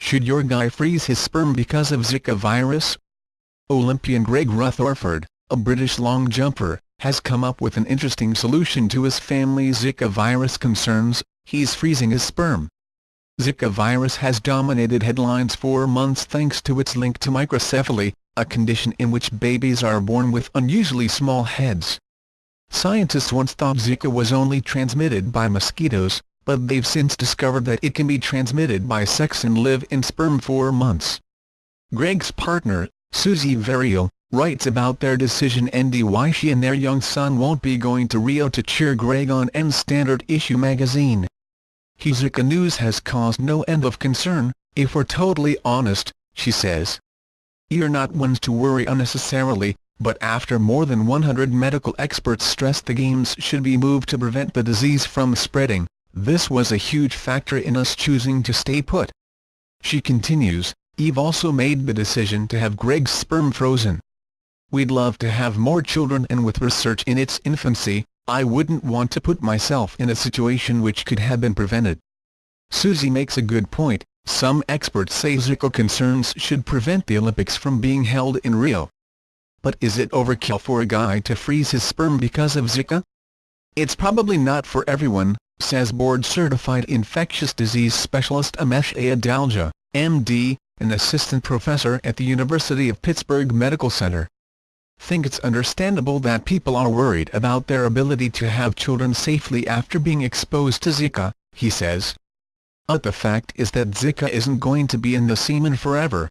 Should your guy freeze his sperm because of Zika virus? Olympian Greg Rutherford, a British long jumper, has come up with an interesting solution to his family's Zika virus concerns. He's freezing his sperm. Zika virus has dominated headlines for months thanks to its link to microcephaly, a condition in which babies are born with unusually small heads. Scientists once thought Zika was only transmitted by mosquitoes, but they've since discovered that it can be transmitted by sex and live in sperm for months. Greg's partner, Susie Verriel, writes about their decision and why she and their young son won't be going to Rio to cheer Greg on in Standard Issue magazine. Zika news has caused no end of concern, if we're totally honest, she says. You're not ones to worry unnecessarily, but after more than 100 medical experts stressed the games should be moved to prevent the disease from spreading, this was a huge factor in us choosing to stay put. She continues, Eve also made the decision to have Greg's sperm frozen. We'd love to have more children, and with research in its infancy, I wouldn't want to put myself in a situation which could have been prevented. Susie makes a good point. Some experts say Zika concerns should prevent the Olympics from being held in Rio. But is it overkill for a guy to freeze his sperm because of Zika? It's probably not for everyone, says board-certified infectious disease specialist Amesh Adalja, MD, an assistant professor at the University of Pittsburgh Medical Center. Think it's understandable that people are worried about their ability to have children safely after being exposed to Zika, he says. But the fact is that Zika isn't going to be in the semen forever.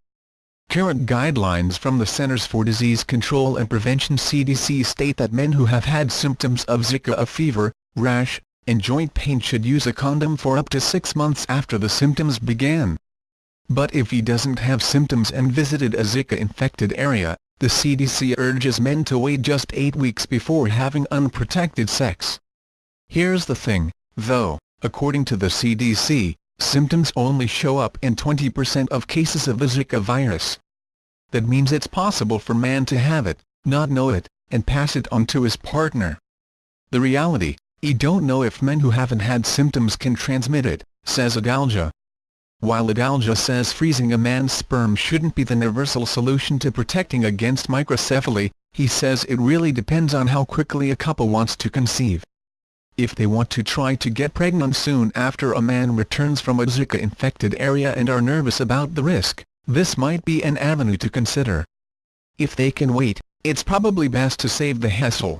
Current guidelines from the Centers for Disease Control and Prevention (CDC) state that men who have had symptoms of Zika, a fever, rash, and joint pain should use a condom for up to 6 months after the symptoms began. But if he doesn't have symptoms and visited a Zika-infected area, the CDC urges men to wait just 8 weeks before having unprotected sex. Here's the thing, though, according to the CDC, symptoms only show up in 20% of cases of the Zika virus. That means it's possible for a man to have it, not know it, and pass it on to his partner. The reality, you don't know if men who haven't had symptoms can transmit it, says Adalja. While Adalja says freezing a man's sperm shouldn't be the universal solution to protecting against microcephaly, he says it really depends on how quickly a couple wants to conceive. If they want to try to get pregnant soon after a man returns from a Zika-infected area and are nervous about the risk, this might be an avenue to consider. If they can wait, it's probably best to save the hassle.